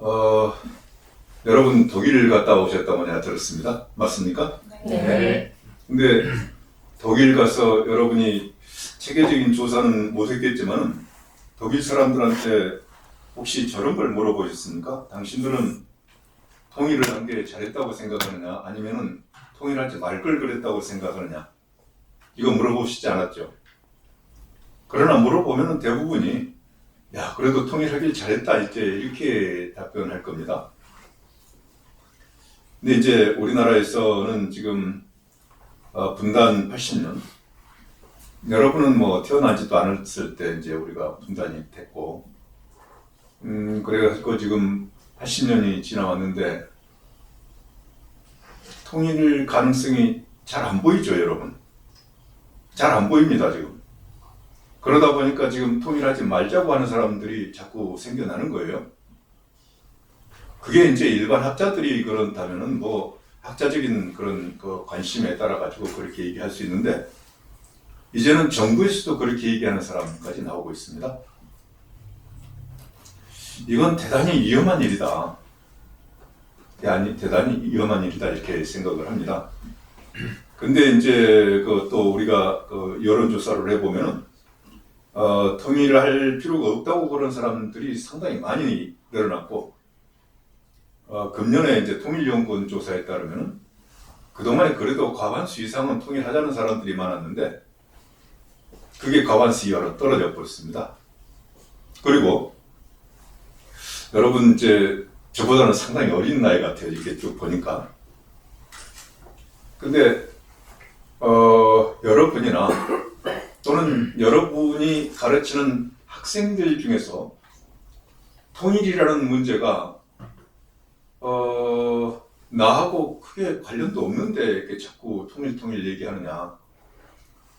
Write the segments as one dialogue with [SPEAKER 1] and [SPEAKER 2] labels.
[SPEAKER 1] 어, 여러분 독일 갔다 오셨다고 내가 들었습니다. 맞습니까?
[SPEAKER 2] 네.
[SPEAKER 1] 근데 독일 가서 여러분이 체계적인 조사는 못했겠지만 독일 사람들한테 혹시 저런 걸 물어보셨습니까? 당신들은 통일을 한 게 잘했다고 생각하느냐, 아니면은 통일할 때 말 걸 그랬다고 생각하느냐, 이거 물어보시지 않았죠. 그러나 물어보면은 대부분이 야, 그래도 통일하길 잘했다 이렇게 답변할 겁니다. 근데 이제 우리나라에서는 지금 분단 80년, 여러분은 뭐 태어나지도 않았을 때 이제 우리가 분단이 됐고, 그래가지고 지금 80년이 지나왔는데 통일 가능성이 잘 안 보이죠, 여러분. 잘 안 보입니다, 지금. 그러다 보니까 지금 통일하지 말자고 하는 사람들이 자꾸 생겨나는 거예요. 그게 이제 일반 학자들이 그런다면은 뭐 학자적인 그런 그 관심에 따라 가지고 그렇게 얘기할 수 있는데, 이제는 정부에서도 그렇게 얘기하는 사람까지 나오고 있습니다. 이건 대단히 위험한 일이다. 아니, 대단히 위험한 일이다 이렇게 생각을 합니다. 근데 이제 그 또 우리가 그 여론조사를 해보면은 통일할 필요가 없다고 그런 사람들이 상당히 많이 늘어났고, 금년에 이제 통일연구원 조사에 따르면은 그동안에 그래도 과반수 이상은 통일하자는 사람들이 많았는데 그게 과반수 이하로 떨어져 버렸습니다. 그리고 여러분 이제 저보다는 상당히 어린 나이 같아요, 이렇게 쭉 보니까. 근데 여러분이나 또는 여러분이 가르치는 학생들 중에서 통일이라는 문제가 나하고 크게 관련도 없는데 이렇게 자꾸 통일 얘기하느냐.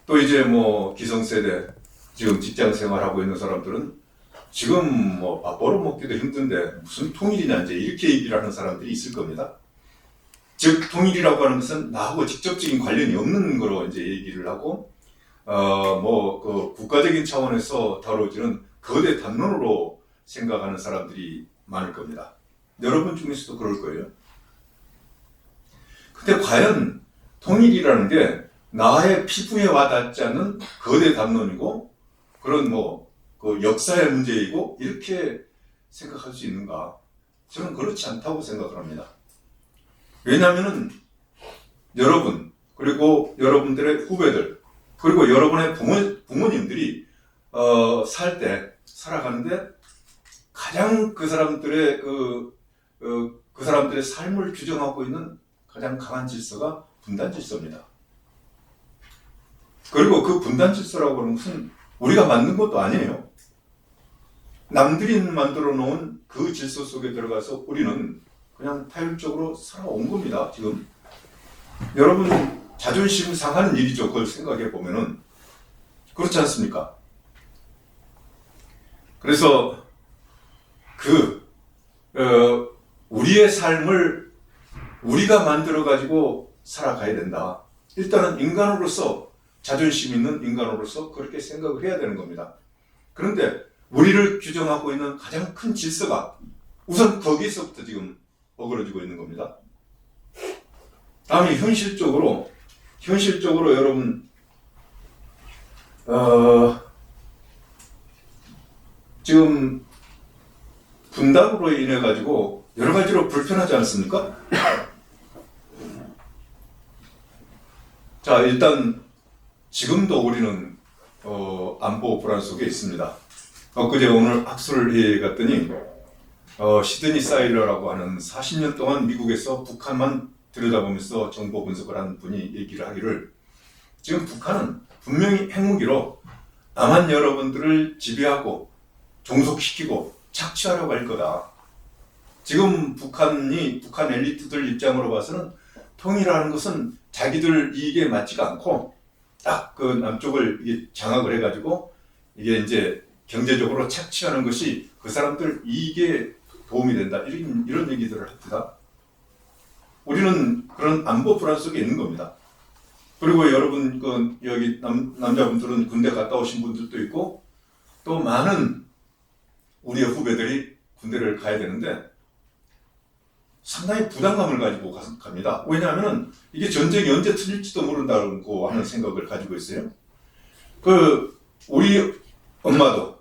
[SPEAKER 1] 또 이제 뭐 기성세대, 지금 직장 생활하고 있는 사람들은 지금 뭐 밥 벌어먹기도 힘든데 무슨 통일이냐 이제 이렇게 얘기를 하는 사람들이 있을 겁니다. 즉 통일이라고 하는 것은 나하고 직접적인 관련이 없는 거로 이제 얘기를 하고, 뭐 그 국가적인 차원에서 다뤄지는 거대 담론으로 생각하는 사람들이 많을 겁니다. 여러분 중에서도 그럴 거예요. 근데 과연 통일이라는 게 나의 피부에 와닿지 않는 거대 담론이고 그런 뭐 그 역사의 문제이고 이렇게 생각할 수 있는가? 저는 그렇지 않다고 생각을 합니다. 왜냐하면은 여러분, 그리고 여러분들의 후배들, 그리고 여러분의 부모님들이 살아가는데 가장 그 사람들의 그 사람들의 삶을 규정하고 있는 가장 강한 질서가 분단 질서입니다. 그리고 그 분단 질서라고 하는 것은 우리가 만든 것도 아니에요. 남들이 만들어 놓은 그 질서 속에 들어가서 우리는 그냥 타율적으로 살아온 겁니다, 지금. 여러분, 자존심 상하는 일이죠, 그걸 생각해 보면은. 그렇지 않습니까? 그래서 우리의 삶을 우리가 만들어가지고 살아가야 된다. 일단은 인간으로서, 자존심 있는 인간으로서 그렇게 생각을 해야 되는 겁니다. 그런데 우리를 규정하고 있는 가장 큰 질서가 우선 거기서부터 지금 어그러지고 있는 겁니다. 다음에 현실적으로 여러분, 지금 분단으로 인해 가지고 여러 가지로 불편하지 않습니까? 자, 일단 지금도 우리는 안보 불안 속에 있습니다. 엊그제 오늘 학술을 해 갔더니 시드니 사일러라고 하는 40년 동안 미국에서 북한만 들여다보면서 정보 분석을 하는 분이 얘기를 하기를, 지금 북한은 분명히 핵무기로 남한 여러분들을 지배하고 종속시키고 착취하려고 할 거다. 지금 북한 엘리트들 입장으로 봐서는 통일하는 것은 자기들 이익에 맞지가 않고 딱 그 남쪽을 장악을 해가지고 이게 이제 경제적으로 착취하는 것이 그 사람들 이익에 도움이 된다. 이런 얘기들을 합니다. 우리는 그런 안보 불안 속에 있는 겁니다. 그리고 여러분, 여기 남자분들은 군대 갔다 오신 분들도 있고, 또 많은 우리의 후배들이 군대를 가야 되는데 상당히 부담감을 가지고 갑니다. 왜냐하면 이게 전쟁이 언제 터질지도 모른다고 하는 생각을 가지고 있어요. 우리 엄마도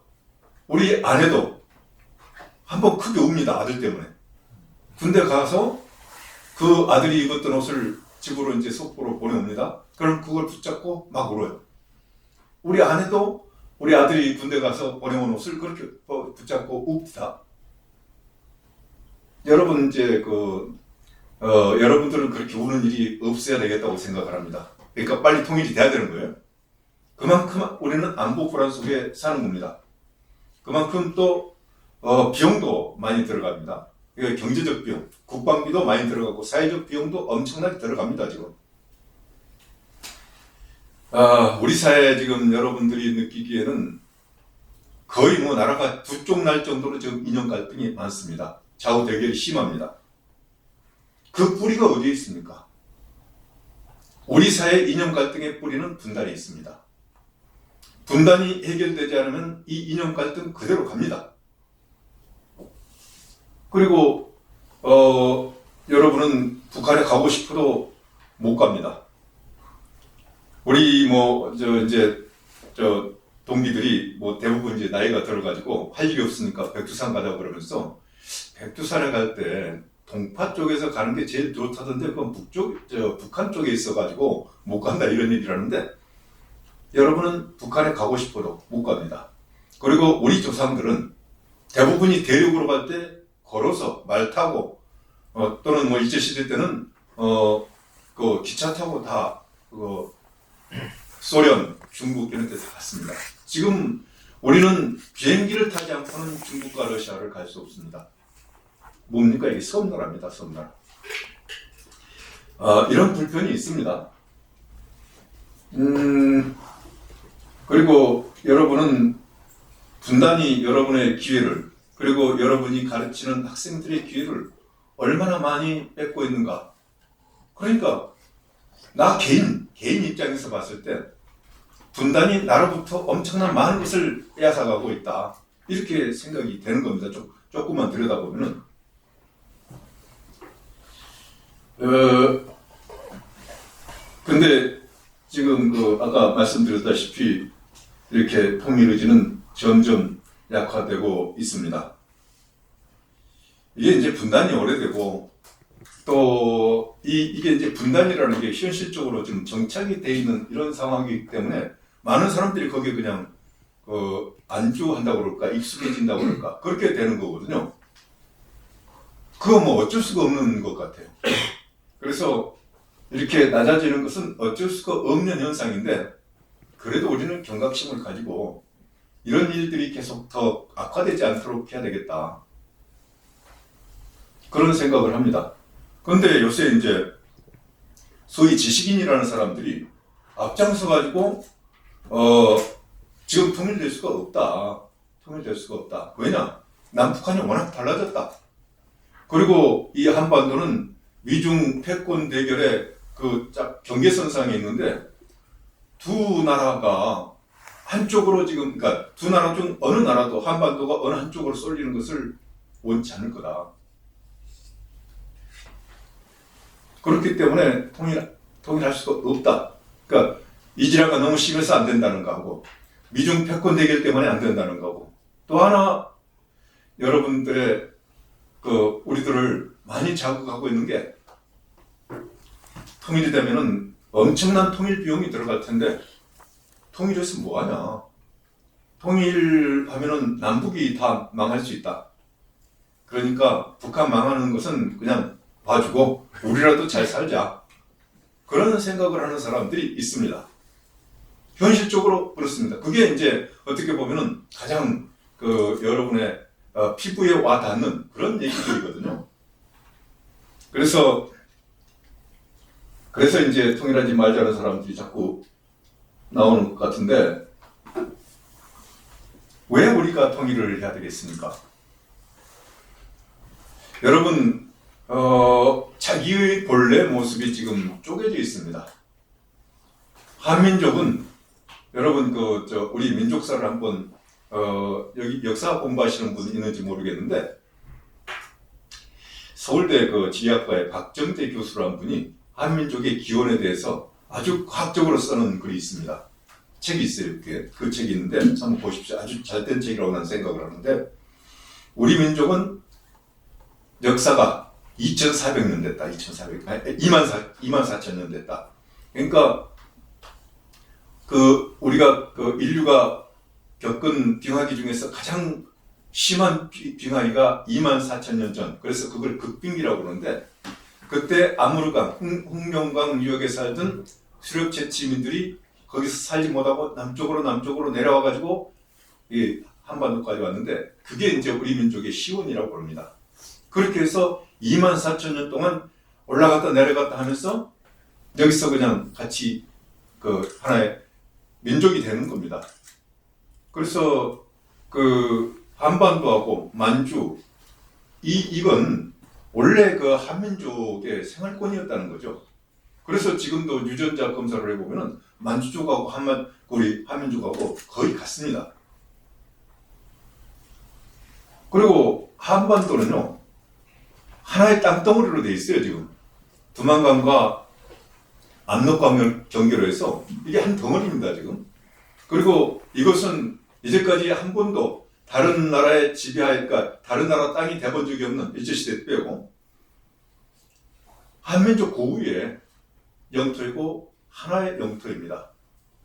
[SPEAKER 1] 우리 아내도 한번 크게 웁니다. 아들 때문에. 군대 가서 그 아들이 입었던 옷을 집으로 이제 속보로 보내옵니다. 그럼 그걸 붙잡고 막 울어요. 우리 아내도 우리 아들이 군대 가서 보내온 옷을 그렇게 붙잡고 웁니다. 여러분 이제 여러분들은 그렇게 우는 일이 없어야 되겠다고 생각을 합니다. 그러니까 빨리 통일이 돼야 되는 거예요. 그만큼 우리는 안보 불안 속에 사는 겁니다. 그만큼 또 비용도 많이 들어갑니다. 경제적 비용, 국방비도 많이 들어가고 사회적 비용도 엄청나게 들어갑니다. 지금 우리 사회 지금 여러분들이 느끼기에는 거의 뭐 나라가 두 쪽 날 정도로 지금 이념 갈등이 많습니다. 좌우 대결이 심합니다. 그 뿌리가 어디에 있습니까? 우리 사회 이념 갈등의 뿌리는 분단에 있습니다. 분단이 해결되지 않으면 이 이념 갈등 그대로 갑니다. 그리고 여러분은 북한에 가고 싶어도 못 갑니다. 우리 동기들이 대부분 이제 나이가 들어가지고 할 일이 없으니까 백두산 가자고 그러면서 백두산에 갈 때 동파 쪽에서 가는 게 제일 좋다던데 그건 북한 쪽에 있어가지고 못 간다 이런 얘기를 하는데 여러분은 북한에 가고 싶어도 못 갑니다. 그리고 우리 조상들은 대부분이 대륙으로 갈 때 걸어서 말 타고 또는 일제시대 때는 기차 타고 다 소련, 중국 이런 데 다 갔습니다. 지금 우리는 비행기를 타지 않고는 중국과 러시아를 갈 수 없습니다. 뭡니까? 이게 섬나라입니다. 섬나라. 이런 불편이 있습니다. 그리고 여러분은 분단이 여러분의 기회를 그리고 여러분이 가르치는 학생들의 기회를 얼마나 많이 뺏고 있는가. 그러니까 나 개인 입장에서 봤을 때 분단이 나로부터 엄청난 많은 것을 빼앗아가고 있다. 이렇게 생각이 되는 겁니다. 조금만 들여다보면은. 근데 지금 아까 말씀드렸다시피 이렇게 통일 의지는 점점 약화되고 있습니다. 이게 이제 분단이 오래되고 또 이게 이제 분단이라는 게 현실적으로 좀 정착이 돼 있는 이런 상황이기 때문에 많은 사람들이 거기에 그냥 안주한다고 그럴까 익숙해진다고 그럴까 그렇게 되는 거거든요. 그거 어쩔 수가 없는 것 같아요. 그래서 이렇게 낮아지는 것은 어쩔 수가 없는 현상인데 그래도 우리는 경각심을 가지고 이런 일들이 계속 더 악화되지 않도록 해야 되겠다. 그런 생각을 합니다. 그런데 요새 이제 소위 지식인이라는 사람들이 앞장서 가지고 지금 통일될 수가 없다. 통일될 수가 없다. 왜냐? 남북한이 워낙 달라졌다. 그리고 이 한반도는 미중 패권 대결의 경계선상에 있는데 두 나라가 한쪽으로 지금 그러니까 두 나라 중 어느 나라도 한반도가 어느 한쪽으로 쏠리는 것을 원치 않을 거다. 그렇기 때문에 통일할 수가 없다. 그러니까 이지라가 너무 심해서 안 된다는 거하고 미중 패권 대결 때문에 안 된다는 거고 또 하나 여러분들의 우리들을 많이 자극하고 있는 게 통일이 되면은 엄청난 통일 비용이 들어갈 텐데 통일해서 뭐 하냐? 통일하면은 남북이 다 망할 수 있다. 그러니까 북한 망하는 것은 그냥 봐주고 우리라도 잘 살자. 그런 생각을 하는 사람들이 있습니다. 현실적으로 그렇습니다. 그게 이제 어떻게 보면은 가장 여러분의 피부에 와 닿는 그런 얘기들이거든요. 그래서 이제 통일하지 말자는 사람들이 자꾸 나오는 것 같은데 왜 우리가 통일을 해야 되겠습니까? 여러분 자기의 본래 모습이 지금 쪼개져 있습니다. 한민족은 여러분 우리 민족사를 한번 여기 역사 공부하시는 분이 있는지 모르겠는데 서울대 그 지리학과의 박정대 교수라는 분이 한민족의 기원에 대해서 아주 과학적으로 쓰는 글이 있습니다. 책이 있어요. 그 책이 있는데 한번 보십시오. 아주 잘된 책이라고 나는 생각을 하는데, 우리 민족은 역사가 2400년 됐다. 24,000년 됐다. 그러니까 우리가 인류가 겪은 빙하기 중에서 가장 심한 빙하기가 24,000년 전. 그래서 그걸 극빙기라고 그러는데, 그때 아무르강, 홍명강 유역에 살던 수렵 채취민들이 거기서 살지 못하고 남쪽으로 내려와가지고 이 한반도까지 왔는데, 그게 이제 우리 민족의 시온이라고 합니다. 그렇게 해서 24,000년 동안 올라갔다 내려갔다 하면서 여기서 그냥 같이 하나의 민족이 되는 겁니다. 그래서 한반도하고 만주, 이건 원래 한민족의 생활권이었다는 거죠. 그래서 지금도 유전자 검사를 해보면은 만주족하고 우리 한민족하고 거의 같습니다. 그리고 한반도는요, 하나의 땅덩어리로 돼 있어요. 지금 두만강과 압록강을 경계로 해서 이게 한 덩어리입니다. 지금. 그리고 이것은 이제까지 한 번도 다른 나라의 지배하니까 다른 나라 땅이 돼본 적이 없는 일제시대 빼고 한민족 고유의 영토이고 하나의 영토입니다.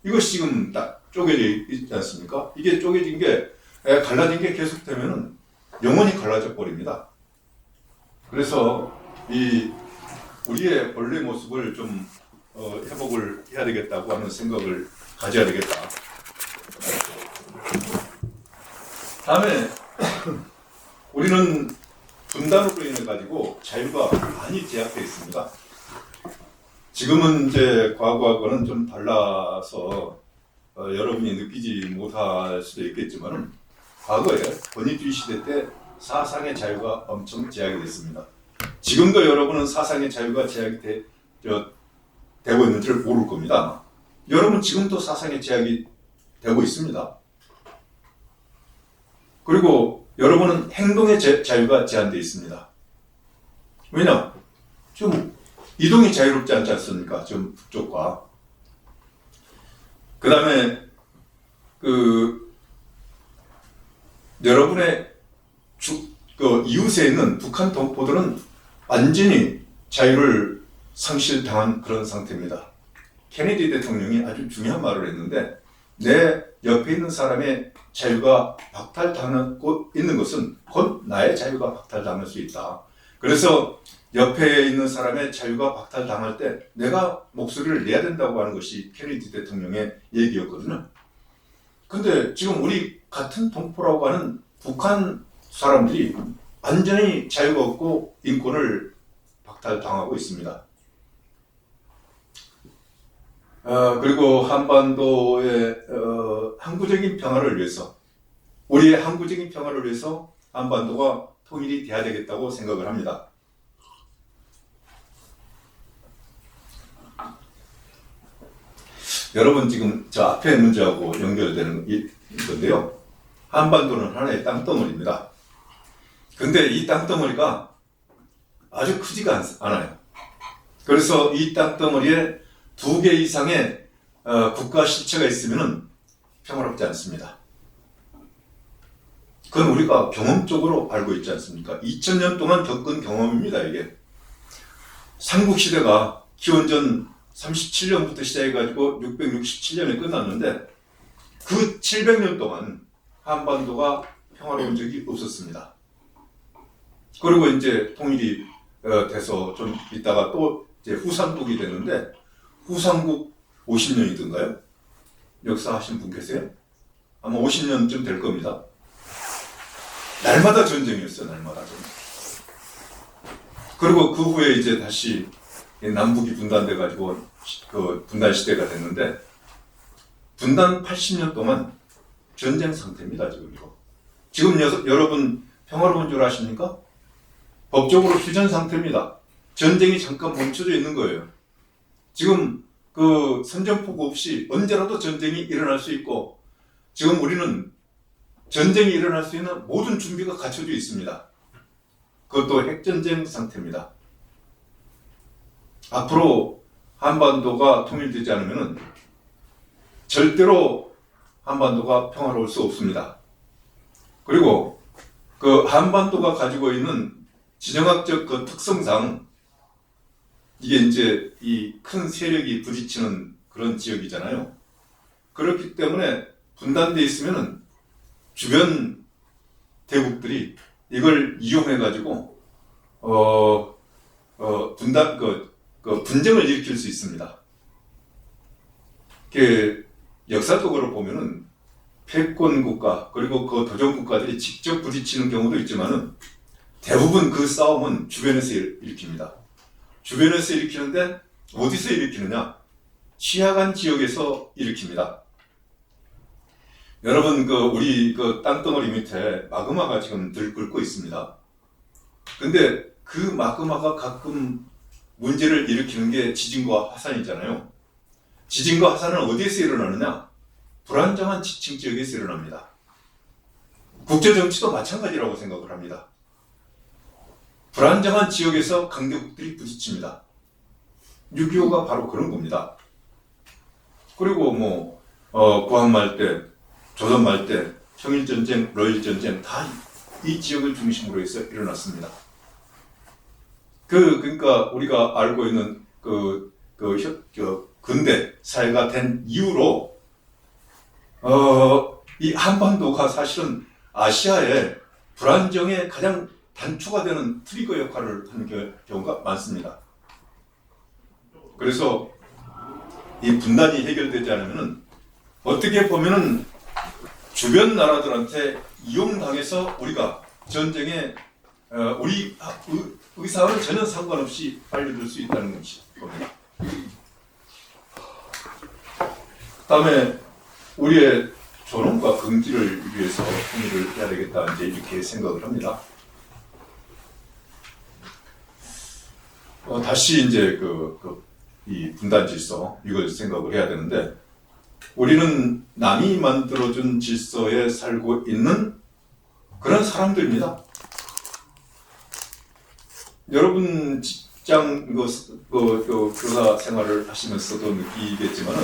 [SPEAKER 1] 이것이 지금 딱 쪼개져 있지 않습니까? 이게 쪼개진 게, 갈라진 게 계속되면은 영원히 갈라져 버립니다. 그래서 우리의 본래 모습을 좀 회복을 해야 되겠다고 하는 생각을 가져야 되겠다. 다음에 우리는 분단으로 인해 가지고 자유가 많이 제약되어 있습니다. 지금은 이제 과거하고는 좀 달라서 여러분이 느끼지 못할 수도 있겠지만, 과거에 권위주의 시대 때 사상의 자유가 엄청 제약이 됐습니다. 지금도 여러분은 사상의 자유가 제약이 되고 있는 줄 모를 겁니다. 여러분 지금도 사상의 제약이 되고 있습니다. 그리고 여러분은 행동의 자유가 제한되어 있습니다. 왜냐? 좀 이동이 자유롭지 않지 않습니까? 좀 북쪽과. 그 다음에 여러분의 이웃에 있는 북한 동포들은 완전히 자유를 상실당한 그런 상태입니다. 케네디 대통령이 아주 중요한 말을 했는데, 내 옆에 있는 사람의 자유가 박탈당하고 있는 것은 곧 나의 자유가 박탈당할 수 있다. 그래서 옆에 있는 사람의 자유가 박탈당할 때 내가 목소리를 내야 된다고 하는 것이 케네디 대통령의 얘기였거든요. 근데 지금 우리 같은 동포라고 하는 북한 사람들이 완전히 자유가 없고 인권을 박탈당하고 있습니다. 그리고 한반도의 항구적인 평화를 위해서, 우리의 항구적인 평화를 위해서 한반도가 통일이 돼야 되겠다고 생각을 합니다. 여러분 지금 저 앞에 문제하고 연결되는 건데요. 한반도는 하나의 땅덩어리입니다. 근데 이 땅덩어리가 아주 크지가 않아요. 그래서 이 땅덩어리에 2개 이상의 국가 실체가 있으면 평화롭지 않습니다. 그건 우리가 경험적으로 알고 있지 않습니까? 2000년 동안 겪은 경험입니다. 이게 삼국시대가 기원전 37년부터 시작해가지고 667년에 끝났는데, 그 700년 동안 한반도가 평화로운 적이 없었습니다. 그리고 이제 통일이 돼서 좀 있다가 또 이제 후삼국이 됐는데, 후삼국 50년이던가요? 역사하신 분 계세요? 아마 50년쯤 될 겁니다. 날마다 전쟁이었어요. 날마다 전쟁. 그리고 그 후에 이제 다시 남북이 분단돼 가지고 분단 시대가 됐는데, 분단 80년 동안 전쟁 상태입니다. 지금 여러분 평화로운 줄 아십니까? 법적으로 휴전 상태입니다. 전쟁이 잠깐 멈춰져 있는 거예요. 지금 선전포고 없이 언제라도 전쟁이 일어날 수 있고, 지금 우리는 전쟁이 일어날 수 있는 모든 준비가 갖춰져 있습니다. 그것도 핵전쟁 상태입니다. 앞으로 한반도가 통일되지 않으면 절대로 한반도가 평화로울 수 없습니다. 그리고 그 한반도가 가지고 있는 지정학적 그 특성상 이게 이제 이 큰 세력이 부딪히는 그런 지역이잖아요. 그렇기 때문에 분단돼 있으면은 주변 대국들이 이걸 이용해 가지고 분쟁을 일으킬 수 있습니다. 역사적으로 보면은 패권 국가 그리고 그 도전 국가들이 직접 부딪히는 경우도 있지만은 대부분 그 싸움은 주변에서 일으킵니다. 주변에서 일으키는데 어디서 일으키느냐? 취약한 지역에서 일으킵니다. 여러분 우리 땅덩어리 밑에 마그마가 지금 들끓고 있습니다. 근데 그 마그마가 가끔 문제를 일으키는 게 지진과 화산이잖아요. 지진과 화산은 어디에서 일어나느냐? 불안정한 지층 지역에서 일어납니다. 국제정치도 마찬가지라고 생각을 합니다. 불안정한 지역에서 강대국들이 부딪힙니다. 6.25가 바로 그런 겁니다. 그리고 구한말 때, 조선말 때, 청일전쟁, 러일전쟁 다 이 지역을 중심으로 해서 일어났습니다. 그러니까 우리가 알고 있는 근대 사회가 된 이후로 이 한반도가 사실은 아시아의 불안정에 가장 단초가 되는 트리거 역할을 하는 경우가 많습니다. 그래서 이 분단이 해결되지 않으면 어떻게 보면은 주변 나라들한테 이용당해서 우리가 전쟁에 우리 의사와는 전혀 상관없이 빨려들 수 있다는 겁니다. 그 다음에 우리의 존엄과 긍지를 위해서 통일을 해야 되겠다 이제 이렇게 생각을 합니다. 다시 이제 이 분단 질서 이걸 생각을 해야 되는데 우리는 남이 만들어준 질서에 살고 있는 그런 사람들입니다. 여러분 직장 교사 생활을 하시면서도 느끼겠지만은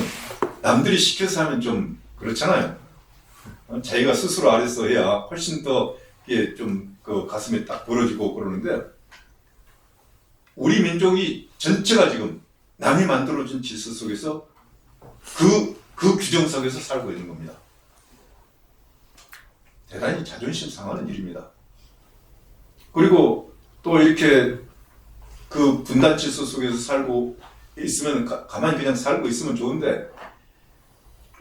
[SPEAKER 1] 남들이 시켜서 하면 좀 그렇잖아요. 자기가 스스로 알아서 해야 훨씬 더 이게 좀 가슴에 딱 부러지고 그러는데 우리 민족이 전체가 지금 남이 만들어준 질서 속에서 그 규정 속에서 살고 있는 겁니다. 대단히 자존심 상하는 일입니다. 그리고 또 이렇게 그 분단 질서 속에서 살고 있으면 가만히 그냥 살고 있으면 좋은데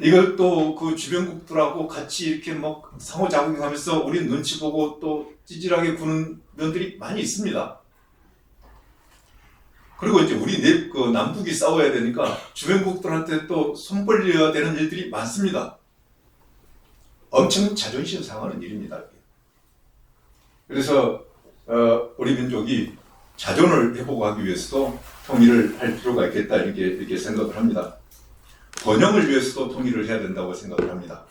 [SPEAKER 1] 이걸 또 그 주변국들하고 같이 이렇게 상호작용하면서 우리 눈치 보고 또 찌질하게 구는 면들이 많이 있습니다. 그리고 이제 우리 남북이 싸워야 되니까 주변국들한테 또 손 벌려야 되는 일들이 많습니다. 엄청 자존심 상하는 일입니다. 그래서 우리 민족이 자존을 회복하기 위해서도 통일을 할 필요가 있겠다 이렇게 생각을 합니다. 번영을 위해서도 통일을 해야 된다고 생각을 합니다.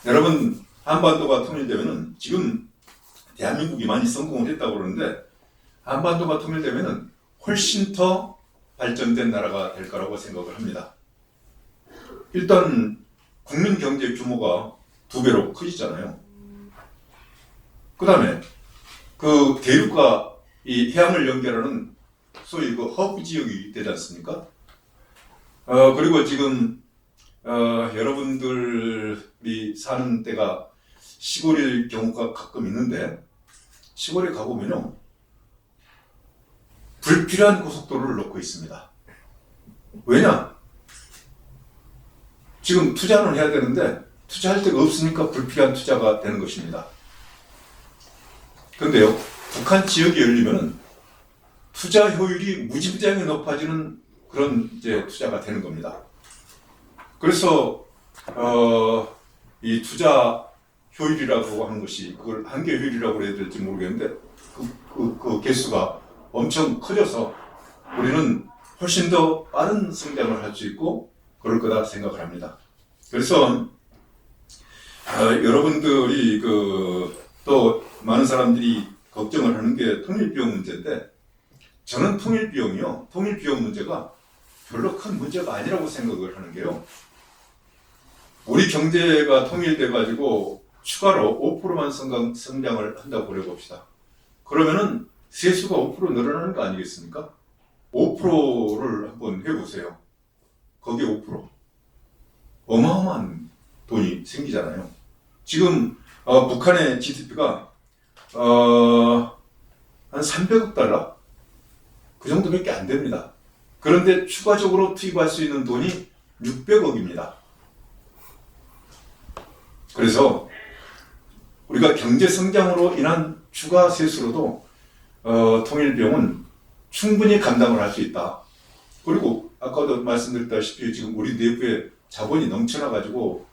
[SPEAKER 1] 여러분 한반도가 통일되면은 지금 대한민국이 많이 성공을 했다고 그러는데 한반도가 통일되면은 훨씬 더 발전된 나라가 될 거라고 생각을 합니다. 일단 국민 경제 규모가 2배로 커지잖아요. 그 다음에 그 대륙과 이 해양을 연결하는 소위 허브 지역이 되지 않습니까? 그리고 지금 여러분들이 사는 데가 시골일 경우가 가끔 있는데 시골에 가보면요 불필요한 고속도로를 놓고 있습니다. 왜냐? 지금 투자는 해야 되는데 투자할 데가 없으니까 불필요한 투자가 되는 것입니다. 그런데요, 북한 지역이 열리면 투자 효율이 무지무지하게 높아지는 그런 이제 투자가 되는 겁니다. 그래서 이 투자 효율이라고 하는 것이 그걸 한계 효율이라고 해야 될지 모르겠는데 그 개수가 엄청 커져서 우리는 훨씬 더 빠른 성장을 할 수 있고 그럴 거다 생각을 합니다. 그래서 여러분들이 또 많은 사람들이 걱정을 하는 게 통일비용 문제인데, 저는 통일비용 문제가 별로 큰 문제가 아니라고 생각을 하는 게요. 우리 경제가 통일돼 가지고 추가로 5%만 성장을 한다고 그래봅시다. 그러면은 세수가 5% 늘어나는 거 아니겠습니까? 5%를 한번 해보세요. 거기에 5%. 어마어마한 돈이 생기잖아요. 지금 북한의 GDP가 한 300억 달러? 그 정도밖에 안 됩니다. 그런데 추가적으로 투입할 수 있는 돈이 600억입니다. 그래서 우리가 경제 성장으로 인한 추가 세수로도 통일비용은 충분히 감당을 할 수 있다. 그리고 아까도 말씀드렸다시피 지금 우리 내부에 자본이 넘쳐나가지고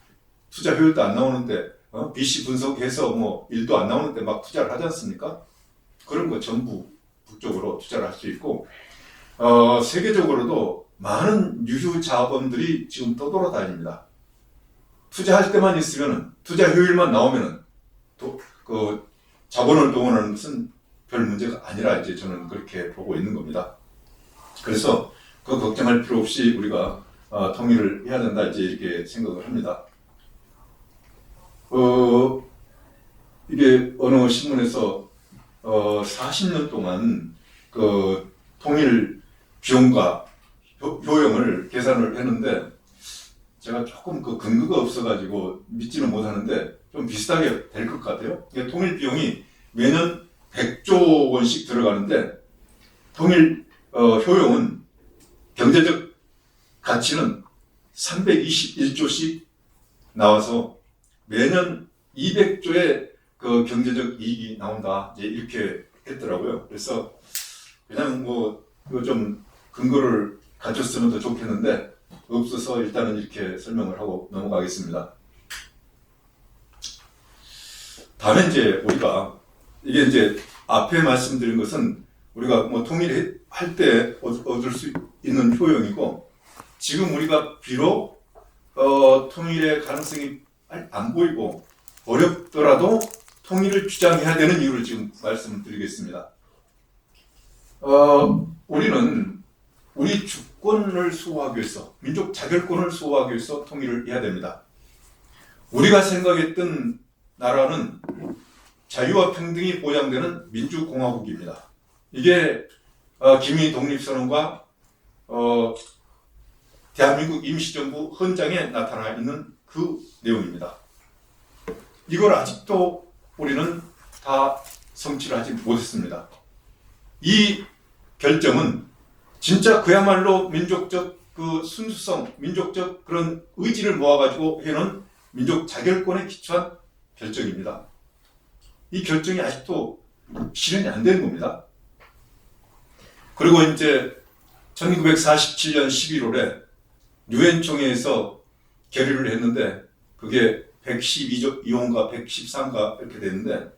[SPEAKER 1] 투자 효율도 안 나오는데 BC 분석해서 뭐 일도 안 나오는데 막 투자를 하지 않습니까? 그런 거 전부 북쪽으로 투자를 할 수 있고, 세계적으로도 많은 유휴 자본들이 지금 떠돌아다닙니다. 투자할 때만 있으면은, 투자 효율만 나오면은 또 그 자본을 동원하는 것은 별 문제가 아니라 이제 저는 그렇게 보고 있는 겁니다. 그래서 그 걱정할 필요 없이 우리가 통일을 해야 된다 이제 이렇게 생각을 합니다. 이게 어느 신문에서 40년 동안 그 통일 비용과 효용을 계산을 했는데, 제가 조금 그 근거가 없어가지고 믿지는 못하는데 좀 비슷하게 될 것 같아요. 통일 비용이 매년 100조 원씩 들어가는데, 통일 효용은 경제적 가치는 321조씩 나와서 매년 200조의 그 경제적 이익이 나온다. 이제 이렇게 했더라고요. 그래서 그냥 뭐 좀 근거를 갖췄으면 더 좋겠는데 없어서 일단은 이렇게 설명을 하고 넘어가겠습니다. 다음에 이제 우리가 이게 이제 앞에 말씀드린 것은 우리가 뭐 통일할 때 얻을 수 있는 효용이고, 지금 우리가 비록 통일의 가능성이 안 보이고 어렵더라도 통일을 주장해야 되는 이유를 지금 말씀드리겠습니다. 우리는 우리 주권을 수호하기 위해서, 민족 자결권을 수호하기 위해서 통일을 해야 됩니다. 우리가 생각했던 나라는 자유와 평등이 보장되는 민주공화국입니다. 이게 김일 독립선언과 대한민국 임시정부 헌장에 나타나 있는 그 내용입니다. 이걸 아직도 우리는 다 성취를 하지 못했습니다. 이 결정은 진짜 그야말로 민족적 그 순수성, 민족적 그런 의지를 모아가지고 해놓은 민족 자결권에 기초한 결정입니다. 이 결정이 아직도 실현이 안 되는 겁니다. 그리고 이제 1947년 11월에 유엔 총회에서 결의를 했는데, 그게 112호인가 113가 이렇게 됐는데,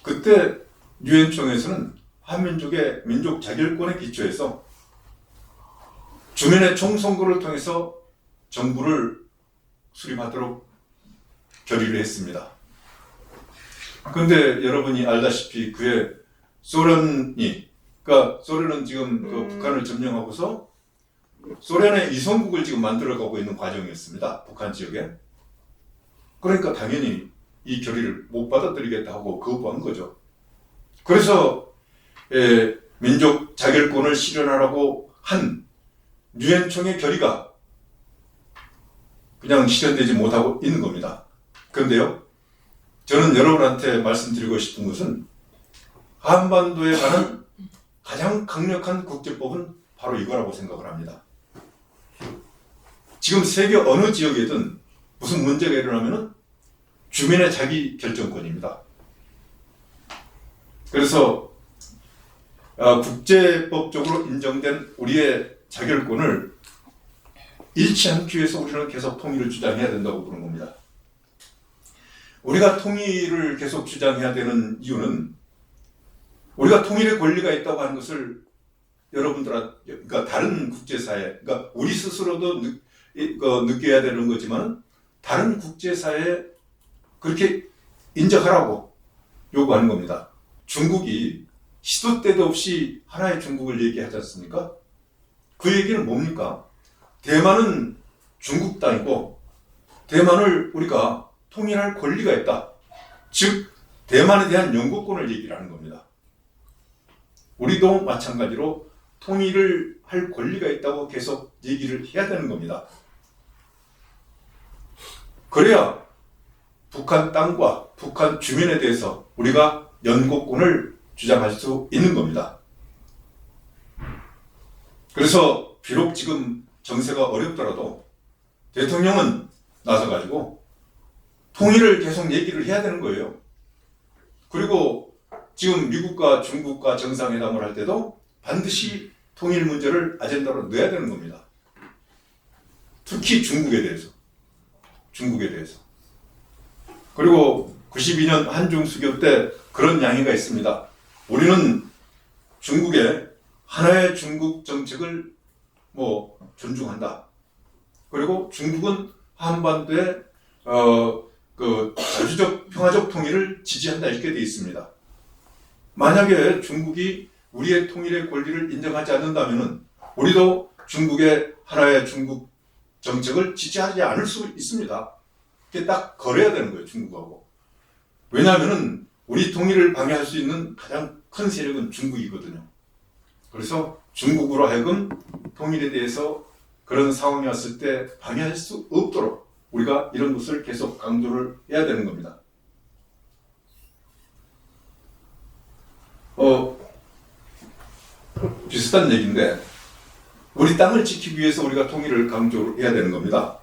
[SPEAKER 1] 그때 유엔 총회에서는 한민족의 민족 자결권에 기초해서 주민의 총선거를 통해서 정부를 수립하도록 결의를 했습니다. 그런데 여러분이 알다시피 그에 소련은 지금 그 북한을 점령하고서 소련의 이성국을 지금 만들어가고 있는 과정이었습니다. 북한 지역에. 그러니까 당연히 이 결의를 못 받아들이겠다 하고 거부한 거죠. 그래서 민족 자결권을 실현하라고 한 유엔 총회 결의가 그냥 실현되지 못하고 있는 겁니다. 그런데요, 저는 여러분한테 말씀드리고 싶은 것은 한반도에 관한 가장 강력한 국제법은 바로 이거라고 생각을 합니다. 지금 세계 어느 지역에든 무슨 문제가 일어나면 주민의 자기 결정권입니다. 그래서 국제법적으로 인정된 우리의 자결권을 잃지 않기 위해서 우리는 계속 통일을 주장해야 된다고 보는 겁니다. 우리가 통일을 계속 주장해야 되는 이유는, 우리가 통일의 권리가 있다고 하는 것을 그러니까 다른 국제사회, 그러니까 우리 스스로도 느껴야 되는 거지만 다른 국제사회에 그렇게 인정하라고 요구하는 겁니다. 중국이 시도 때도 없이 하나의 중국을 얘기하지 않습니까? 그 얘기는 뭡니까? 대만은 중국 땅이고 대만을 우리가 통일할 권리가 있다. 즉 대만에 대한 영국권을 얘기를 하는 겁니다. 우리도 마찬가지로 통일을 할 권리가 있다고 계속 얘기를 해야 되는 겁니다. 그래야 북한 땅과 북한 주민에 대해서 우리가 영국권을 주장할 수 있는 겁니다. 그래서 비록 지금 정세가 어렵더라도 대통령은 나서가지고 통일을 계속 얘기를 해야 되는 거예요. 그리고 지금 미국과 중국과 정상회담을 할 때도 반드시 통일 문제를 아젠다로 넣어야 되는 겁니다. 특히 중국에 대해서. 그리고 92년 한중 수교 때 그런 양해가 있습니다. 우리는 중국의 하나의 중국 정책을 존중한다. 그리고 중국은 한반도의 자주적 평화적 통일을 지지한다 이렇게 되어 있습니다. 만약에 중국이 우리의 통일의 권리를 인정하지 않는다면 우리도 중국의 하나의 중국 정책을 지지하지 않을 수 있습니다. 그게 딱 걸어야 되는 거예요, 중국하고. 왜냐하면 우리 통일을 방해할 수 있는 가장 큰 세력은 중국이거든요. 그래서 중국으로 하여금 통일에 대해서 그런 상황이 왔을 때 방해할 수 없도록 우리가 이런 것을 계속 강조를 해야 되는 겁니다. 비슷한 얘기인데 우리 땅을 지키기 위해서 우리가 통일을 강조해야 되는 겁니다.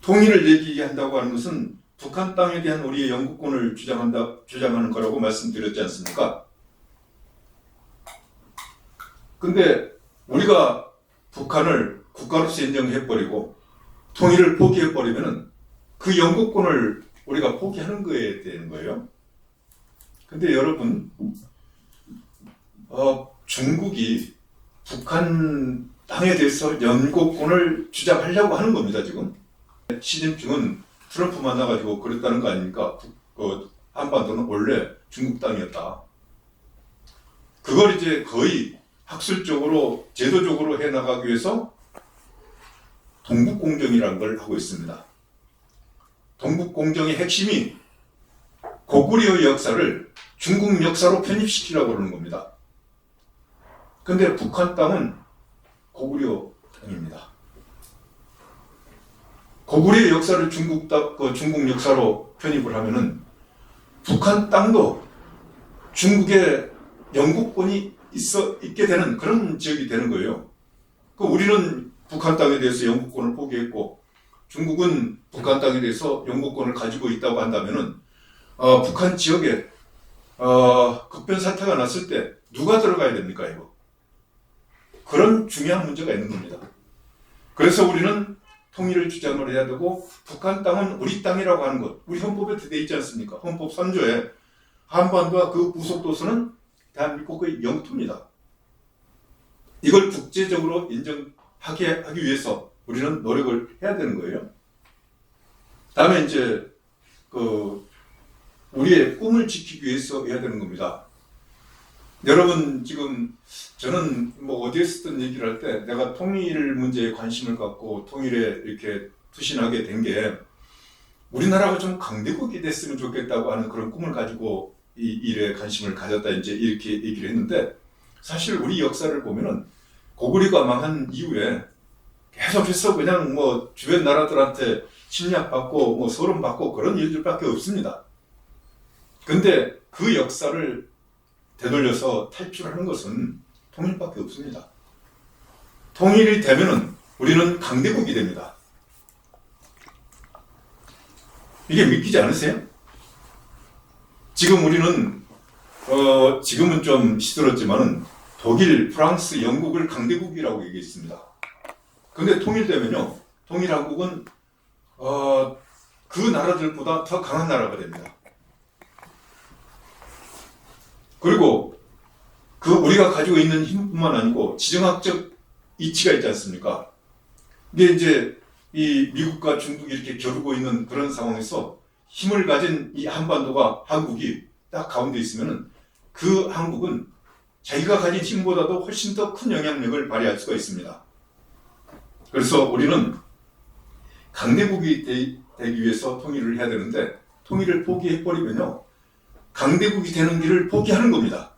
[SPEAKER 1] 통일을 얘기한다고 하는 것은 북한 땅에 대한 우리의 영국권을 주장하는 거라고 말씀드렸지 않습니까? 근데 우리가 북한을 국가로서 인정해버리고 통일을 포기해버리면 그 영국권을 우리가 포기하는 거에 되는 거예요. 근데 여러분, 중국이 북한 땅에 대해서 영국권을 주장하려고 하는 겁니다, 지금. 시진핑은 트럼프 만나가지고 그랬다는 거 아닙니까? 한반도는 원래 중국 땅이었다. 그걸 이제 거의 학술적으로, 제도적으로 해나가기 위해서 동북공정이라는 걸 하고 있습니다. 동북공정의 핵심이 고구려의 역사를 중국 역사로 편입시키려고 그러는 겁니다. 근데 북한 땅은 고구려 땅입니다. 고구려의 역사를 중국 역사로 편입을 하면은 북한 땅도 중국의 영국권이 있게 되는 그런 지역이 되는 거예요. 우리는 북한 땅에 대해서 영국권을 포기했고 중국은 북한 땅에 대해서 영국권을 가지고 있다고 한다면은 북한 지역에 급변 사태가 났을 때 누가 들어가야 됩니까, 이거? 그런 중요한 문제가 있는 겁니다. 그래서 우리는 통일을 주장을 해야 되고 북한 땅은 우리 땅이라고 하는 것, 우리 헌법에 되어 있지 않습니까? 헌법 3조에 한반도와 그 부속도서는 대한민국의 영토입니다. 이걸 국제적으로 인정하게 하기 위해서 우리는 노력을 해야 되는 거예요. 다음에 이제 우리의 꿈을 지키기 위해서 해야 되는 겁니다. 여러분, 지금 저는 어디에서든 얘기를 할 때 내가 통일 문제에 관심을 갖고 통일에 이렇게 투신하게 된 게 우리나라가 좀 강대국이 됐으면 좋겠다고 하는 그런 꿈을 가지고 이 일에 관심을 가졌다 이제 이렇게 얘기를 했는데, 사실 우리 역사를 보면은 고구려가 망한 이후에 계속해서 그냥 주변 나라들한테 침략받고 소름받고 그런 일들밖에 없습니다. 근데 그 역사를 되돌려서 탈출하는 것은 통일밖에 없습니다. 통일이 되면은 우리는 강대국이 됩니다. 이게 믿기지 않으세요? 지금 우리는 지금은 좀 시들었지만은 독일, 프랑스, 영국을 강대국이라고 얘기했습니다. 근데 통일되면요, 통일한국은 그 나라들보다 더 강한 나라가 됩니다. 그리고 우리가 가지고 있는 힘뿐만 아니고 지정학적 이치가 있지 않습니까? 근데 이제 이 미국과 중국이 이렇게 겨루고 있는 그런 상황에서 힘을 가진 이 한반도가 한국이 딱 가운데 있으면은 그 한국은 자기가 가진 힘보다도 훨씬 더 큰 영향력을 발휘할 수가 있습니다. 그래서 우리는 강대국이 되기 위해서 통일을 해야 되는데 통일을 포기해버리면요 강대국이 되는 길을 포기하는 겁니다.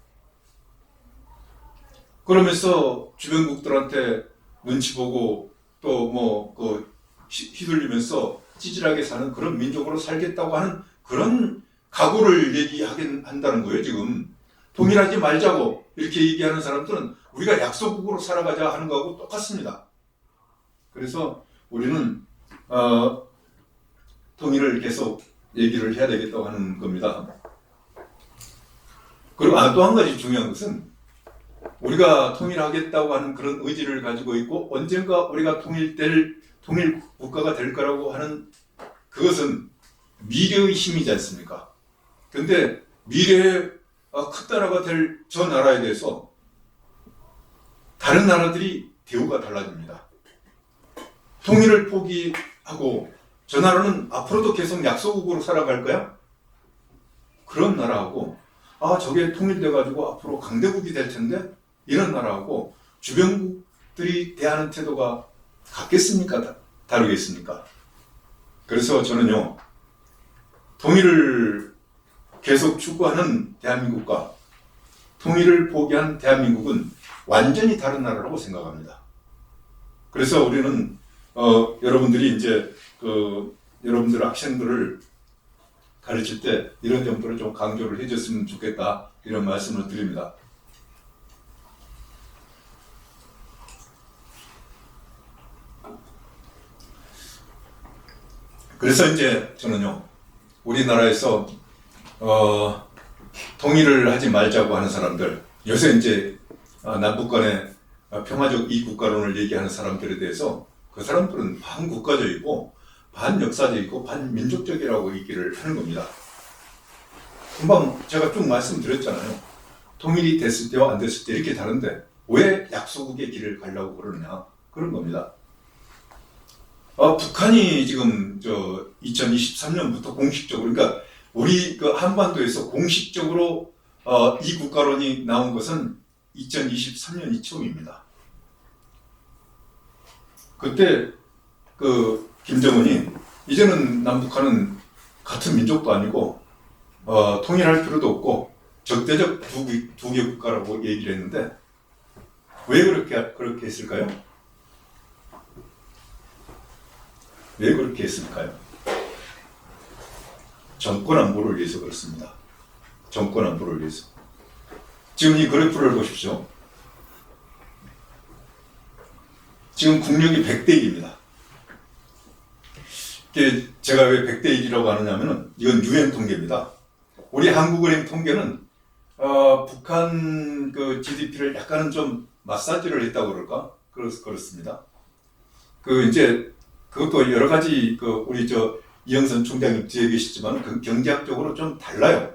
[SPEAKER 1] 그러면서 주변국들한테 눈치 보고 또 뭐 휘둘리면서 찌질하게 사는 그런 민족으로 살겠다고 하는 그런 각오를 얘기하긴 한다는 거예요. 지금 통일하지 말자고 이렇게 얘기하는 사람들은 우리가 약소국으로 살아가자 하는 거하고 똑같습니다. 그래서 우리는 통일을 계속 얘기를 해야 되겠다고 하는 겁니다. 그리고 또 한 가지 중요한 것은 우리가 통일하겠다고 하는 그런 의지를 가지고 있고 언젠가 우리가 통일 국가가 될 거라고 하는 그것은 미래의 힘이지 않습니까? 근데 미래에 큰 나라가 될 저 나라에 대해서 다른 나라들이 대우가 달라집니다. 통일을 포기하고 저 나라는 앞으로도 계속 약소국으로 살아갈 거야? 그런 나라하고 저게 통일돼가지고 앞으로 강대국이 될 텐데 이런 나라하고 주변국들이 대하는 태도가 같겠습니까? 다르겠습니까? 그래서 저는요 통일을 계속 추구하는 대한민국과 통일을 포기한 대한민국은 완전히 다른 나라라고 생각합니다. 그래서 우리는 여러분들이 이제 여러분들 학생들을 가르칠 때 이런 점들을 좀 강조를 해줬으면 좋겠다 이런 말씀을 드립니다. 그래서 이제 저는요 우리나라에서 통일을 하지 말자고 하는 사람들 요새 이제 남북 간의 평화적 이국가론을 얘기하는 사람들에 대해서 그 사람들은 반국가적이고 반역사적이고 반민족적이라고 얘기를 하는 겁니다. 금방 제가 쭉 말씀드렸잖아요. 통일이 됐을 때와 안 됐을 때 이렇게 다른데 왜 약소국의 길을 가려고 그러느냐 그런 겁니다. 북한이 지금 2023년부터 공식적으로 그러니까 우리 그 한반도에서 공식적으로 이 국가론이 나온 것은 2023년이 처음입니다. 그때 김정은이 이제는 남북한은 같은 민족도 아니고 통일할 필요도 없고 적대적 두 개 국가라고 얘기를 했는데 왜 그렇게 했을까요? 왜 그렇게 했을까요? 정권 안보를 위해서 그렇습니다. 정권 안보를 위해서. 지금 이 그래프를 보십시오. 지금 국력이 100대 1입니다. 제가 왜 100대 1이라고 하느냐면은 이건 UN 통계입니다. 우리 한국은행 통계는 북한 그 GDP를 약간은 좀 마사지를 했다고 그럴까? 그렇습니다. 이제 그것도 여러 가지 우리 이영선 총장님 뒤에 계시지만 경제학적으로 좀 달라요.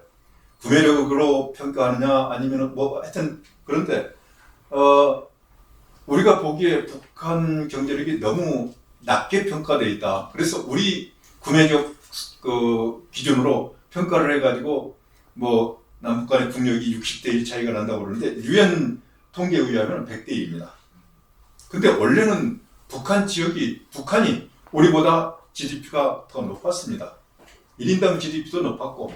[SPEAKER 1] 구매력으로 평가하느냐 아니면 하여튼 그런데 우리가 보기에 북한 경제력이 너무 낮게 평가되어 있다. 그래서 우리 구매력 기준으로 평가를 해가지고 남북 간의 국력이 60대 1 차이가 난다고 그러는데 유엔 통계에 의하면 100대 1입니다. 근데 원래는 북한이 우리보다 GDP가 더 높았습니다. 1인당 GDP도 높았고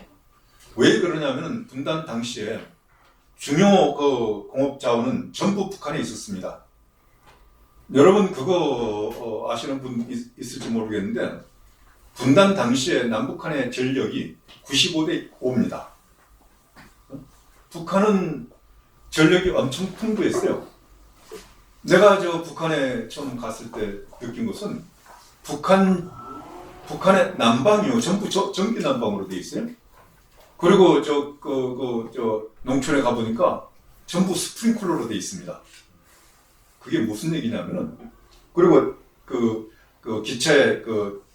[SPEAKER 1] 왜 그러냐면 분단 당시에 중요 공업 자원은 전부 북한에 있었습니다. 여러분 그거 아시는 분 있을지 모르겠는데 분단 당시에 남북한의 전력이 95대 5입니다. 북한은 전력이 엄청 풍부했어요. 내가 북한에 처음 갔을 때 느낀 것은 북한의 난방이요 전부 전기 난방으로 돼 있어요. 그리고 농촌에 가보니까 전부 스프링클러로 돼 있습니다. 그게 무슨 얘기냐면은 그리고 기차의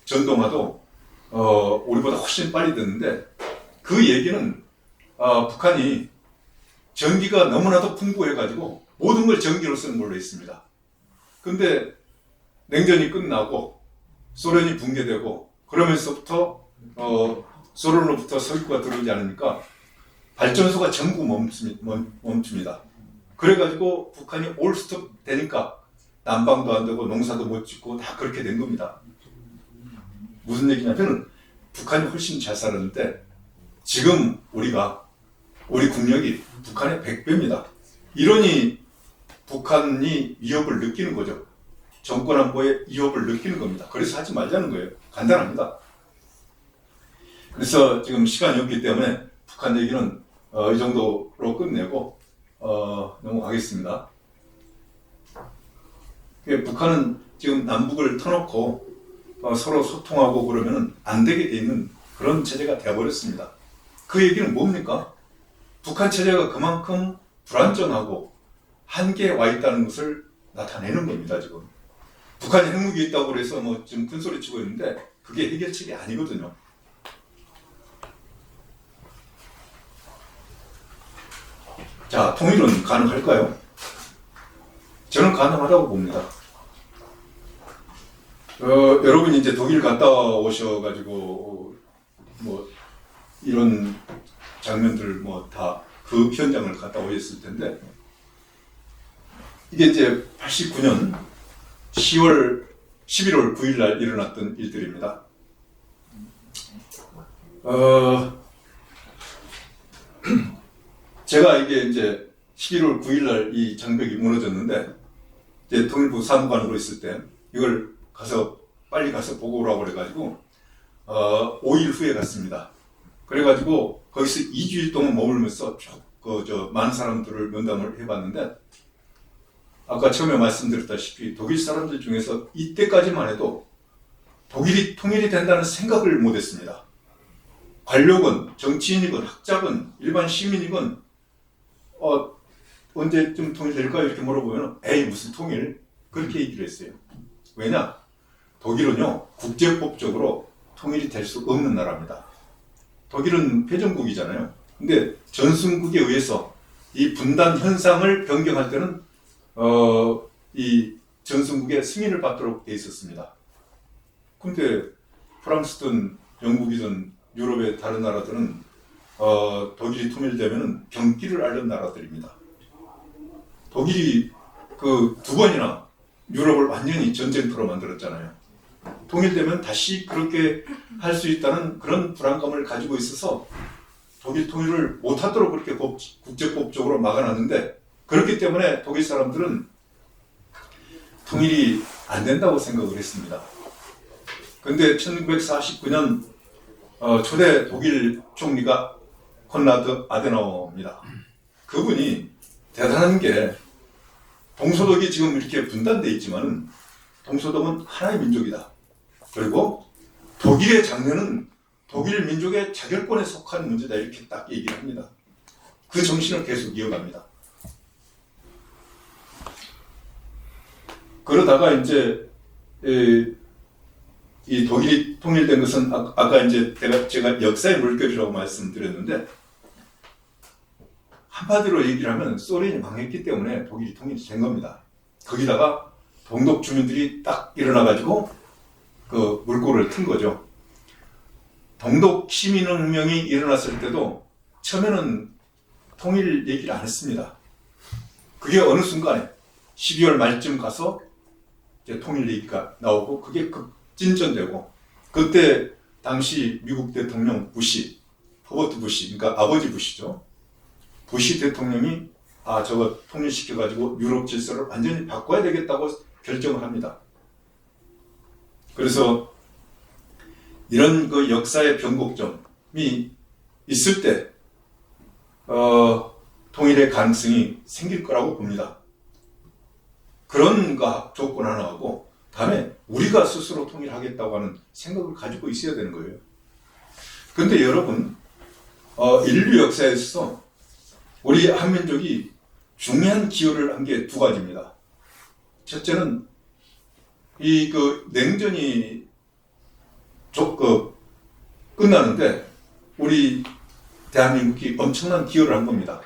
[SPEAKER 1] 전동화도 우리보다 훨씬 빨리 듣는데 그 얘기는 북한이 전기가 너무나도 풍부해가지고 모든 걸 전기로 쓰는 걸로 있습니다. 근데 냉전이 끝나고 소련이 붕괴되고 그러면서부터 소련으로부터 석유가 들어오지 않으니까 발전소가 전부 멈춥니다. 그래가지고 북한이 올스톱 되니까 난방도 안 되고 농사도 못 짓고 다 그렇게 된 겁니다. 무슨 얘기냐면 북한이 훨씬 잘 살았는데 지금 우리 국력이 북한의 100배입니다. 이러니 북한이 위협을 느끼는 거죠. 정권 안보에 위협을 느끼는 겁니다. 그래서 하지 말자는 거예요. 간단합니다. 그래서 지금 시간이 없기 때문에 북한 얘기는 이 정도로 끝내고 넘어가겠습니다. 북한은 지금 남북을 터놓고 서로 소통하고 그러면 안 되게 돼 있는 그런 체제가 되어버렸습니다. 그 얘기는 뭡니까? 북한 체제가 그만큼 불안정하고 한계에 와 있다는 것을 나타내는 겁니다, 지금. 북한이 핵무기 있다고 해서 지금 큰 소리 치고 있는데 그게 해결책이 아니거든요. 자, 통일은 가능할까요? 저는 가능하다고 봅니다. 여러분이 이제 독일 갔다 오셔가지고 이런 장면들 다 그 현장을 갔다 오셨을 텐데 이게 이제 89년 11월 9일 날 일어났던 일들입니다. 제가 이게 이제 11월 9일 날 이 장벽이 무너졌는데 이제 통일부 사무관으로 있을 때 이걸 빨리 가서 보고 오라고 그래가지고 5일 후에 갔습니다. 그래가지고 거기서 2주일 동안 머물면서 많은 사람들을 면담을 해봤는데 아까 처음에 말씀드렸다시피 독일 사람들 중에서 이때까지만 해도 독일이 통일이 된다는 생각을 못했습니다. 관료건, 정치인이건, 학자건, 일반 시민이건 언제쯤 통일될까요? 이렇게 물어보면 에이 무슨 통일? 그렇게 얘기를 했어요. 왜냐? 독일은요 국제법적으로 통일이 될 수 없는 나라입니다. 독일은 패전국이잖아요. 근데 전순국에 의해서 이 분단 현상을 변경할 때는 이 전순국의 승인을 받도록 돼 있었습니다. 근데 프랑스든 영국이든 유럽의 다른 나라들은 독일이 통일되면 경기를 앓는 나라들입니다. 독일이 그 2번이나 유럽을 완전히 전쟁터로 만들었잖아요. 통일되면 다시 그렇게 할 수 있다는 그런 불안감을 가지고 있어서 독일 통일을 못하도록 그렇게 국제법적으로 막아놨는데 그렇기 때문에 독일 사람들은 통일이 안 된다고 생각을 했습니다. 그런데 1949년 초대 독일 총리가 콘라드 아데나우어입니다. 그분이 대단한 게 동서독이 지금 이렇게 분단되어 있지만 동서독은 하나의 민족이다. 그리고 독일의 장래는 독일 민족의 자결권에 속한 문제다. 이렇게 딱 얘기를 합니다. 그 정신을 계속 이어갑니다. 그러다가 이제 이 독일이 통일된 것은 아까 이제 제가 역사의 물결이라고 말씀드렸는데 한마디로 얘기를 하면 소련이 망했기 때문에 독일이 통일이 된 겁니다. 거기다가 동독 주민들이 딱 일어나가지고 그 물꼬를 튼 거죠. 동독 시민혁명이 일어났을 때도 처음에는 통일 얘기를 안 했습니다. 그게 어느 순간에 12월 말쯤 가서 이제 통일 얘기가 나오고 그게 급진전되고 그때 당시 미국 대통령 부시, 허버트 부시, 그러니까 아버지 부시죠. 부시 대통령이 저거 통일시켜가지고 유럽 질서를 완전히 바꿔야 되겠다고 결정을 합니다. 그래서 이런 그 역사의 변곡점이 있을 때 통일의 가능성이 생길 거라고 봅니다. 그런 조건 하나 하고 다음에 우리가 스스로 통일하겠다고 하는 생각을 가지고 있어야 되는 거예요. 그런데 여러분 인류 역사에서 우리 한민족이 중요한 기여를 한 게 2가지입니다. 첫째는 그 냉전이 끝나는데 우리 대한민국이 엄청난 기여를 한 겁니다.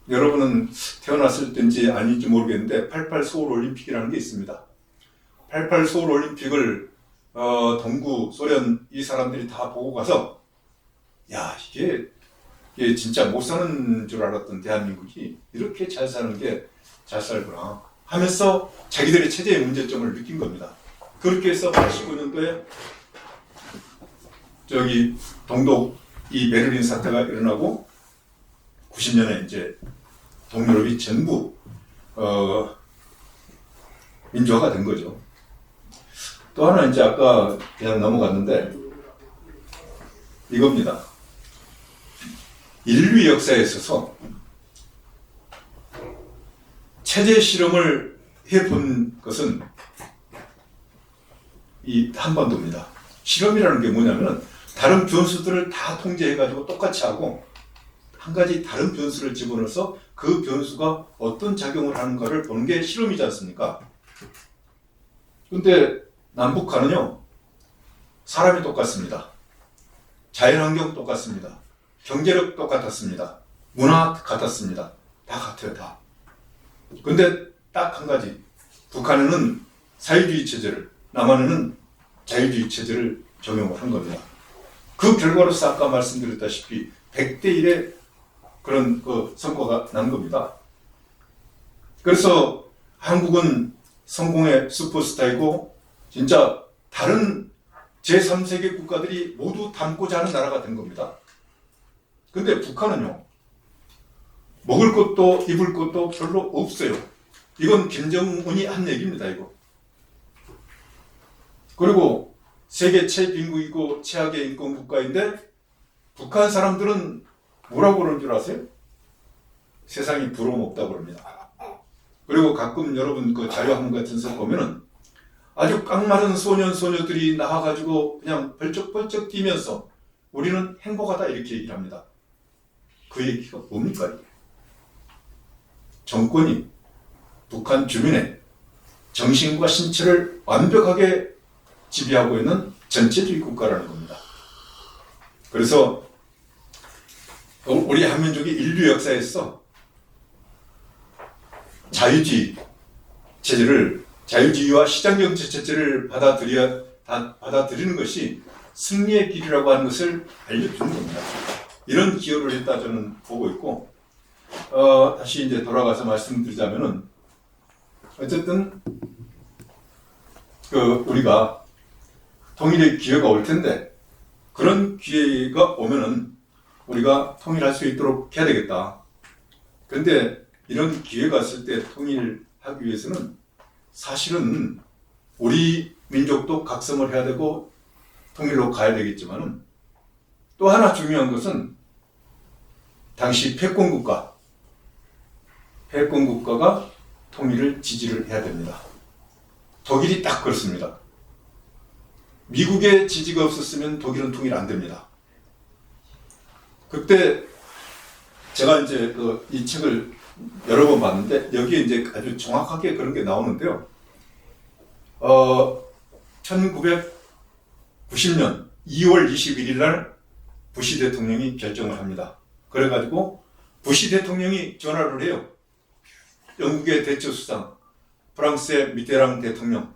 [SPEAKER 1] 여러분은 태어났을 때인지 아닌지 모르겠는데 88 서울올림픽이라는 게 있습니다. 88 서울올림픽을 동구 소련 이 사람들이 다 보고 가서 야, 이게 진짜 못 사는 줄 알았던 대한민국이 이렇게 잘 사는 게 잘 살구나 하면서 자기들의 체제의 문제점을 느낀 겁니다. 그렇게 해서 89년도에 저기 동독 이 베를린 사태가 일어나고 90년에 이제 동유럽이 전부 민주화가 된 거죠. 또 하나 이제 아까 그냥 넘어갔는데 이겁니다. 인류 역사에 있어서 체제 실험을 해본 것은 이 한반도입니다. 실험이라는 게 뭐냐면 다른 변수들을 다 통제해가지고 똑같이 하고 한 가지 다른 변수를 집어넣어서 그 변수가 어떤 작용을 하는가를 보는 게 실험이지 않습니까? 근데 남북한은요, 사람이 똑같습니다. 자연환경 똑같습니다. 경제력 똑같았습니다. 문화 같았습니다. 다 같아요, 다. 근데 딱 한 가지, 북한에는 사회주의 체제를, 남한에는 자유주의 체제를 적용을 한 겁니다. 그 결과로서 아까 말씀드렸다시피 100대 1의 그런 성과가 난 겁니다. 그래서 한국은 성공의 슈퍼스타이고 진짜 다른 제3세계 국가들이 모두 닮고자 하는 나라가 된 겁니다. 근데 북한은요, 먹을 것도 입을 것도 별로 없어요. 이건 김정은이 한 얘기입니다, 이거. 그리고 세계 최빈국이고 최악의 인권 국가인데 북한 사람들은 뭐라고 그러는 줄 아세요? 세상이 부러움 없다고 그럽니다. 그리고 가끔 여러분 그 자료학문 같은 서 보면은 아주 깡마른 소년 소녀들이 나와가지고 그냥 벌쩍벌쩍 뛰면서 우리는 행복하다 이렇게 얘기를 합니다. 그 얘기가 뭡니까 이게? 정권이 북한 주민의 정신과 신체를 완벽하게 지배하고 있는 전체주의 국가라는 겁니다. 그래서 우리 한민족이 인류 역사에서 자유주의 체제를, 자유주의와 시장경제 체제를 받아들이는 것이 승리의 길이라고 하는 것을 알려주는 겁니다. 이런 기여를 했다 저는 보고 있고, 다시 이제 돌아가서 말씀드리자면은, 어쨌든, 우리가 통일의 기회가 올 텐데, 그런 기회가 오면은 우리가 통일할 수 있도록 해야 되겠다. 근데 이런 기회가 왔을 때 통일하기 위해서는 사실은 우리 민족도 각성을 해야 되고 통일로 가야 되겠지만은 또 하나 중요한 것은 당시 패권국가가 통일을 지지를 해야 됩니다. 독일이 딱 그렇습니다. 미국의 지지가 없었으면 독일은 통일 안 됩니다. 그때 제가 이제 이 책을 여러 번 봤는데 여기에 이제 아주 정확하게 그런 게 나오는데요. 1990년 2월 21일 날 부시 대통령이 결정을 합니다. 그래가지고 부시 대통령이 전화를 해요. 영국의 대처 수상, 프랑스의 미테랑 대통령,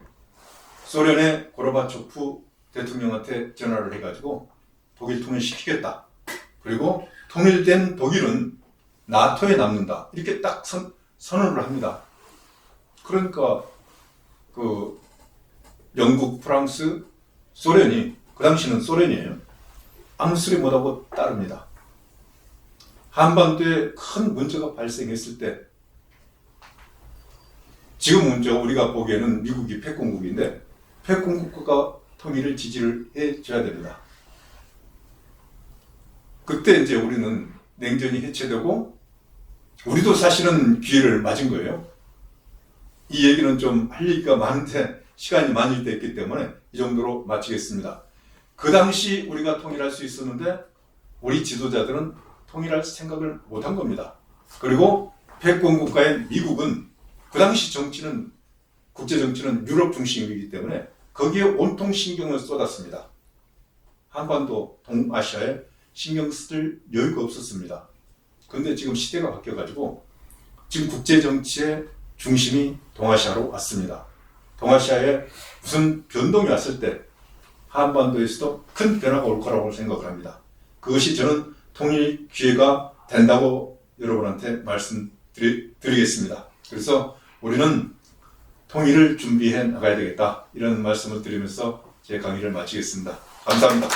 [SPEAKER 1] 소련의 고르바초프 대통령한테 전화를 해가지고 독일 통일시키겠다. 그리고 통일된 독일은 나토에 남는다. 이렇게 딱 선언을 합니다. 그러니까 영국, 프랑스, 소련이, 그 당시는 소련이에요. 아무 소리 못하고 따릅니다. 한반도에 큰 문제가 발생했을 때 지금 문제 우리가 보기에는 미국이 패권국인데 패권국가가 통일을 지지를 해줘야 됩니다. 그때 이제 우리는 냉전이 해체되고 우리도 사실은 기회를 맞은 거예요. 이 얘기는 좀 할 얘기가 많은데 시간이 많이 됐기 때문에 이 정도로 마치겠습니다. 그 당시 우리가 통일할 수 있었는데 우리 지도자들은 통일할 생각을 못한 겁니다. 그리고 패권국가인 미국은 그 당시 정치는, 국제 정치는 유럽 중심이기 때문에 거기에 온통 신경을 쏟았습니다. 한반도, 동아시아에 신경 쓸 여유가 없었습니다. 그런데 지금 시대가 바뀌어가지고 지금 국제 정치의 중심이 동아시아로 왔습니다. 동아시아에 무슨 변동이 왔을 때 한반도에서도 큰 변화가 올 거라고 생각을 합니다. 그것이 저는 통일 기회가 된다고 여러분한테 말씀드리겠습니다. 그래서 우리는 통일을 준비해 나가야 되겠다, 이런 말씀을 드리면서 제 강의를 마치겠습니다. 감사합니다.